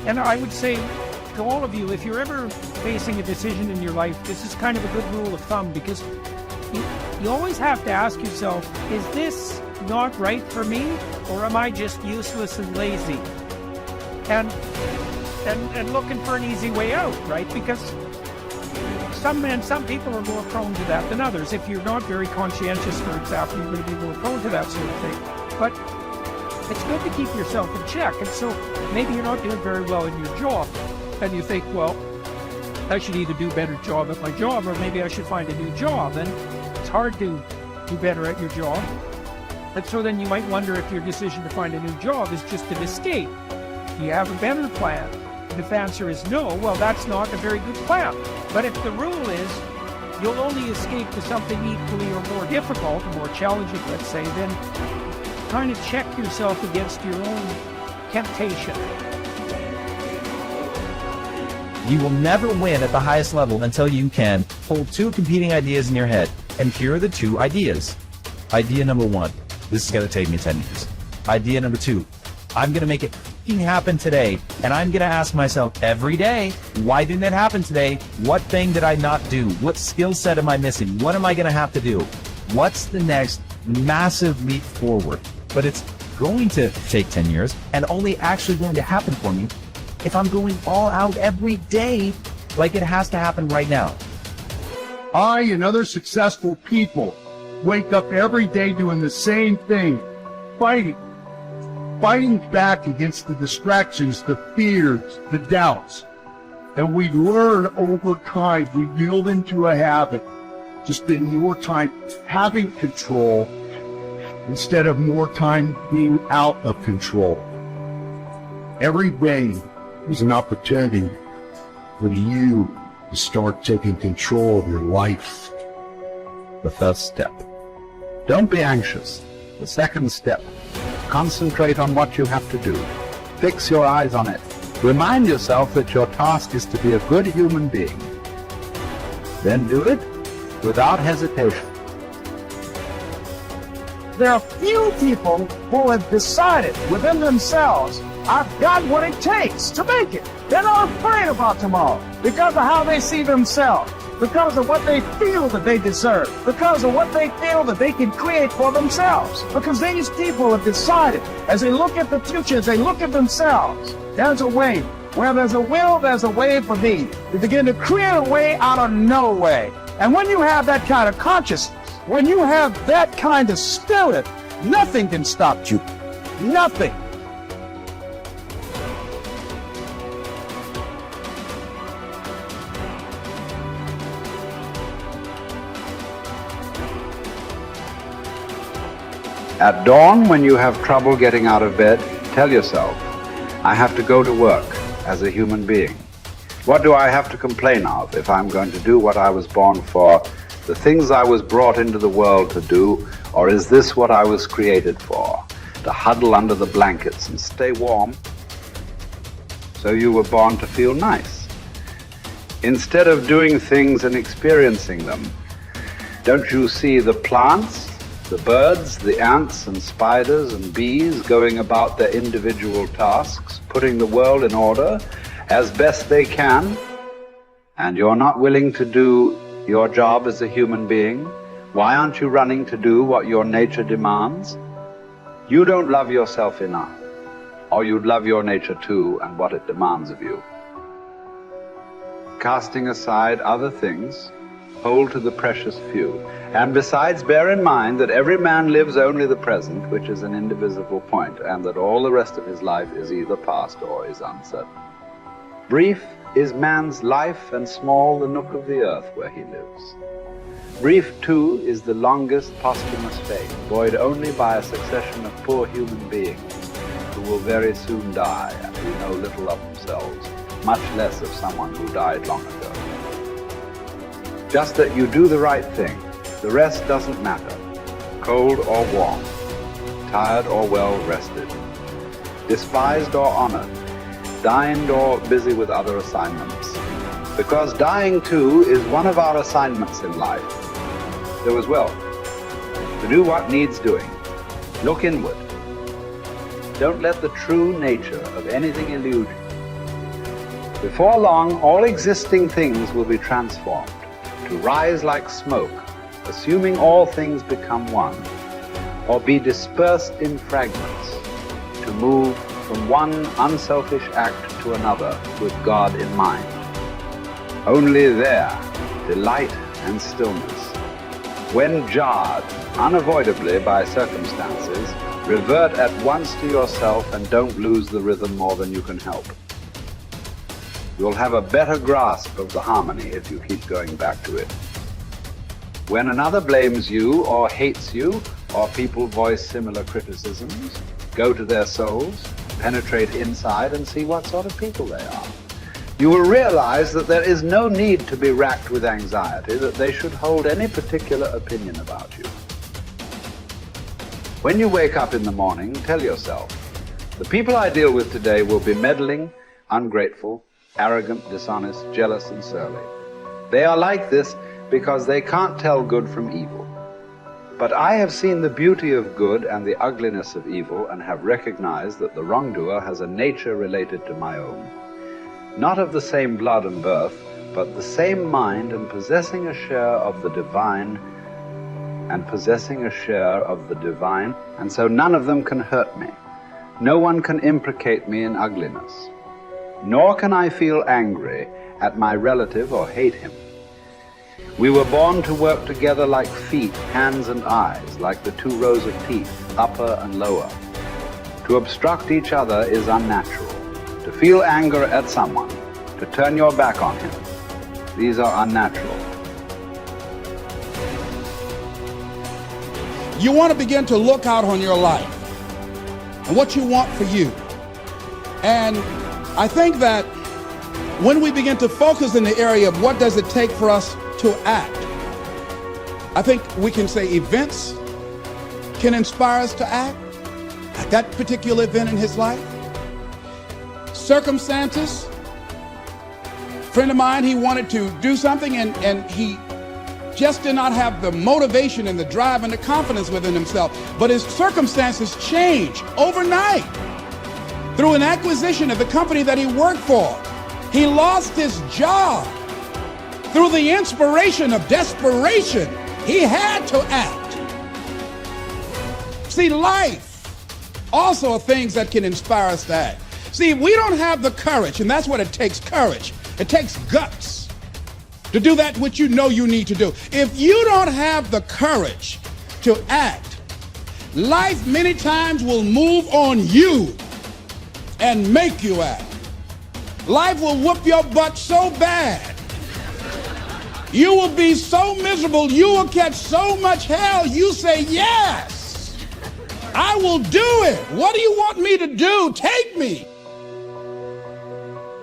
And I would say to all of you, if you're ever facing a decision in your life, this is kind of a good rule of thumb, because you always have to ask yourself, is this not right for me, or am I just useless and lazy? And looking for an easy way out, right? Because some people are more prone to that than others. If you're not very conscientious, for example, you're going to be more prone to that sort of thing. But it's good to keep yourself in check. And so maybe you're not doing very well in your job, and you think, well, I should either do a better job at my job, or maybe I should find a new job. And it's hard to do better at your job. And so then you might wonder if your decision to find a new job is just an escape. Do you have a better plan? And if the answer is no, well, that's not a very good plan. But if the rule is you'll only escape to something equally or more difficult, or more challenging, let's say, then kind of check yourself against your own temptation. You will never win at the highest level until you can hold two competing ideas in your head. And here are the two ideas. Idea number one, this is going to take me 10 years. Idea number two, I'm going to make it happen today. And I'm going to ask myself every day, why didn't it happen today? What thing did I not do? What skill set am I missing? What am I going to have to do? What's the next massive leap forward? But it's going to take 10 years and only actually going to happen for me if I'm going all out every day like it has to happen right now. I and other successful people wake up every day doing the same thing, fighting back against the distractions, the fears, the doubts. And we learn over time, we build into a habit to spend more time having control instead of more time being out of control. Every day is an opportunity for you to start taking control of your life. The first step. Don't be anxious. The second step. Concentrate on what you have to do. Fix your eyes on it. Remind yourself that your task is to be a good human being. Then do it without hesitation. There are few people who have decided within themselves, I've got what it takes to make it. They're not afraid about tomorrow because of how they see themselves, because of what they feel that they deserve, because of what they feel that they can create for themselves. Because these people have decided, as they look at the future, as they look at themselves, there's a way. Where there's a will, there's a way for me. To begin to create a way out of no way. And when you have that kind of consciousness, when you have that kind of spirit, nothing can stop you. Nothing. At dawn, when you have trouble getting out of bed, tell yourself, I have to go to work as a human being. What do I have to complain of if I'm going to do what I was born for, the things I was brought into the world to do, or is this what I was created for? To huddle under the blankets and stay warm? So you were born to feel nice. Instead of doing things and experiencing them, don't you see the plants, the birds, the ants and spiders and bees going about their individual tasks, putting the world in order as best they can? And you're not willing to do your job as a human being? Why aren't you running to do what your nature demands? You don't love yourself enough, or you'd love your nature too and what it demands of you. Casting aside other things, hold to the precious few. And besides, bear in mind that every man lives only the present, which is an indivisible point, and that all the rest of his life is either past or is uncertain. Brief is man's life, and small the nook of the earth where he lives. Brief, too, is the longest posthumous fate, buoyed only by a succession of poor human beings who will very soon die and who know little of themselves, much less of someone who died long ago. Just that you do the right thing. The rest doesn't matter, cold or warm, tired or well rested, despised or honored, dined or busy with other assignments. Because dying too is one of our assignments in life. So as well, to do what needs doing, look inward. Don't let the true nature of anything elude you. Before long, all existing things will be transformed, to rise like smoke, assuming all things become one, or be dispersed in fragments, to move from one unselfish act to another with God in mind. Only there, delight and stillness. When jarred, unavoidably by circumstances, revert at once to yourself and don't lose the rhythm more than you can help. You'll have a better grasp of the harmony if you keep going back to it. When another blames you or hates you, or people voice similar criticisms, go to their souls, penetrate inside and see what sort of people they are. You will realize that there is no need to be racked with anxiety that they should hold any particular opinion about you. When you wake up in the morning, tell yourself, the people I deal with today will be meddling, ungrateful, arrogant, dishonest, jealous, and surly. They are like this because they can't tell good from evil. But I have seen the beauty of good and the ugliness of evil and have recognized that the wrongdoer has a nature related to my own. Not of the same blood and birth, but the same mind and possessing a share of the divine, and so none of them can hurt me. No one can implicate me in ugliness. Nor can I feel angry at my relative or hate him. We were born to work together like feet, hands, and eyes, like the two rows of teeth, upper and lower. To obstruct each other is unnatural. To feel anger at someone, to turn your back on him, these are unnatural. You want to begin to look out on your life and what you want for you. And I think that when we begin to focus in the area of what does it take for us to act, I think we can say events can inspire us to act. At that particular event in his life, circumstances. A friend of mine, he wanted to do something and he just did not have the motivation and the drive and the confidence within himself. But his circumstances changed overnight through an acquisition of the company that he worked for. He lost his job. Through the inspiration of desperation, he had to act. See, life also are things that can inspire us to act. See, we don't have the courage, and that's what it takes, courage. It takes guts to do that which you know you need to do. If you don't have the courage to act, life many times will move on you and make you act. Life will whoop your butt so bad. You will be so miserable, you will catch so much hell, you say, yes, I will do it. What do you want me to do? Take me.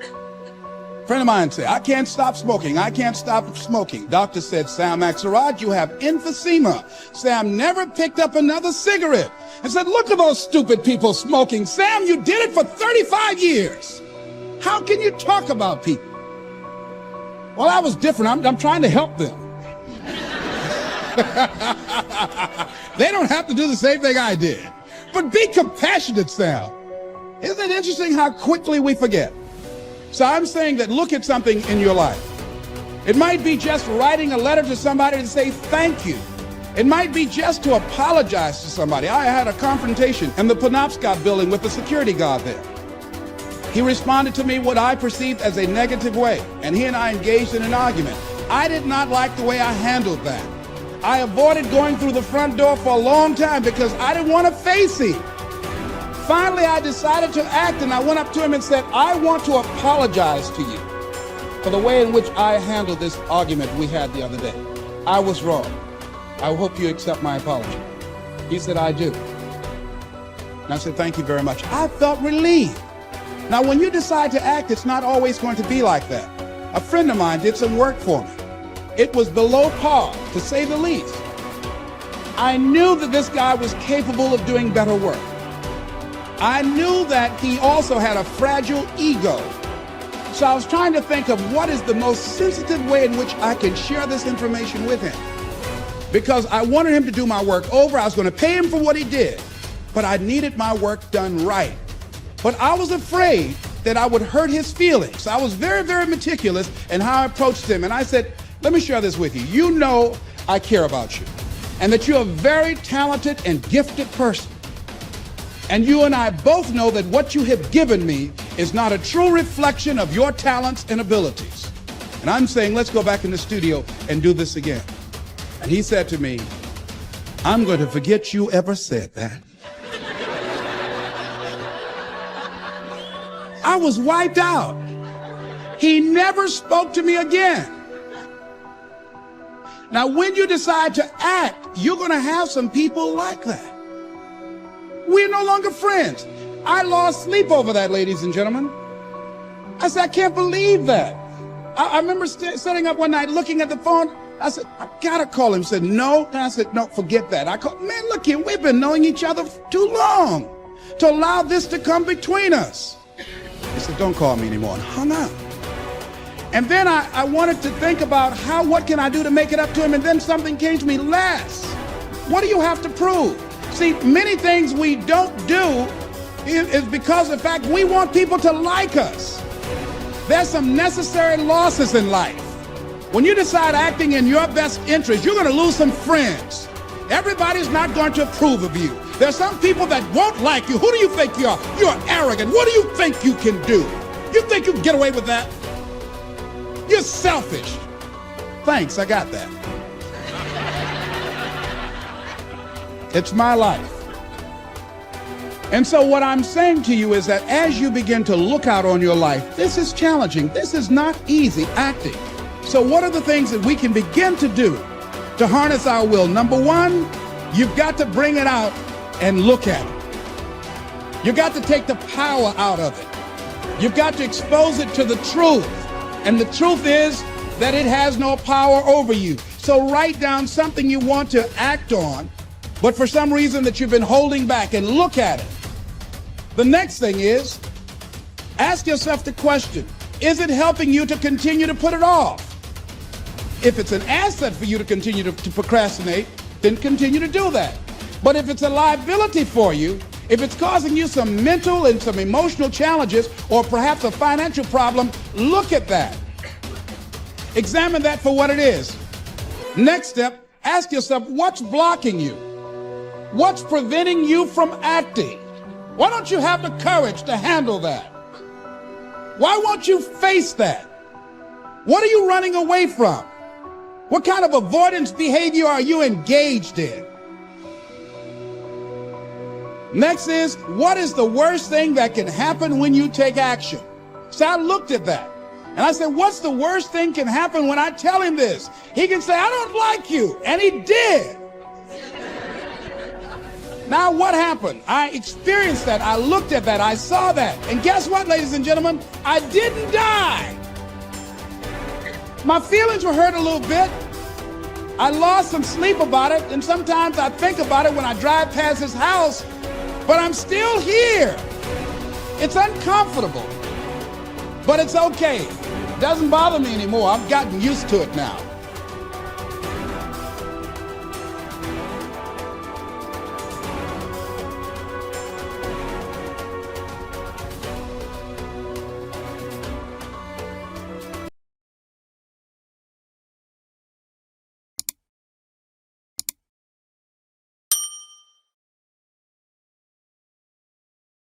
A friend of mine said, I can't stop smoking. I can't stop smoking. Doctor said, Sam Axelrod, you have emphysema. Sam never picked up another cigarette and said, look at those stupid people smoking. Sam, you did it for 35 years. How can you talk about people? Well, I was different. I'm trying to help them. They don't have to do the same thing I did. But be compassionate, Sam. Isn't it interesting how quickly we forget? So I'm saying that look at something in your life. It might be just writing a letter to somebody to say thank you. It might be just to apologize to somebody. I had a confrontation in the Penobscot building with the security guard there. He responded to me what I perceived as a negative way, and he and I engaged in an argument. I did not like the way I handled that. I avoided going through the front door for a long time because I didn't want to face him. Finally, I decided to act, and I went up to him and said, I want to apologize to you for the way in which I handled this argument we had the other day. I was wrong. I hope you accept my apology. He said, I do. And I said, thank you very much. I felt relieved. Now, when you decide to act, it's not always going to be like that. A friend of mine did some work for me. It was below par, to say the least. I knew that this guy was capable of doing better work. I knew that he also had a fragile ego. So I was trying to think of what is the most sensitive way in which I can share this information with him. Because I wanted him to do my work over. I was going to pay him for what he did. But I needed my work done right. But I was afraid that I would hurt his feelings. I was very, very meticulous in how I approached him. And I said, let me share this with you. You know I care about you, and that you're a very talented and gifted person. And you and I both know that what you have given me is not a true reflection of your talents and abilities. And I'm saying, let's go back in the studio and do this again. And he said to me, I'm going to forget you ever said that. I was wiped out. He never spoke to me again. Now, when you decide to act, you're going to have some people like that. We're no longer friends. I lost sleep over that, ladies and gentlemen. I said, I can't believe that. I remember sitting up one night looking at the phone. I said, I gotta call him. He said, no. And I said, no, forget that. I called, man, look here, we've been knowing each other for too long to allow this to come between us. He said, don't call me anymore, and hung up. And then I wanted to think about what can I do to make it up to him? And then something came to me, Les, what do you have to prove? See, many things we don't do is because of the fact we want people to like us. There's some necessary losses in life. When you decide acting in your best interest, you're going to lose some friends. Everybody's not going to approve of you. There's some people that won't like you. Who do you think you are? You're arrogant. What do you think you can do? You think you can get away with that? You're selfish. Thanks, I got that. It's my life. And so what I'm saying to you is that as you begin to look out on your life, this is challenging. This is not easy acting. So what are the things that we can begin to do to harness our will? Number one, you've got to bring it out and look at it. You've got to take the power out of it. You've got to expose it to the truth. And the truth is that it has no power over you. So write down something you want to act on, but for some reason that you've been holding back, and look at it. The next thing is, ask yourself the question, is it helping you to continue to put it off? If it's an asset for you to continue to procrastinate, then continue to do that. But if it's a liability for you, if it's causing you some mental and some emotional challenges, or perhaps a financial problem, look at that. Examine that for what it is. Next step, ask yourself, what's blocking you? What's preventing you from acting? Why don't you have the courage to handle that? Why won't you face that? What are you running away from? What kind of avoidance behavior are you engaged in? Next is, what is the worst thing that can happen when you take action? So I looked at that, and I said, what's the worst thing can happen when I tell him this? He can say, I don't like you, and he did. Now what happened? I experienced that, I looked at that, I saw that, and guess what, ladies and gentlemen? I didn't die. My feelings were hurt a little bit. I lost some sleep about it, and sometimes I think about it when I drive past his house, but I'm still here. It's uncomfortable, but it's okay. It doesn't bother me anymore. I've gotten used to it now.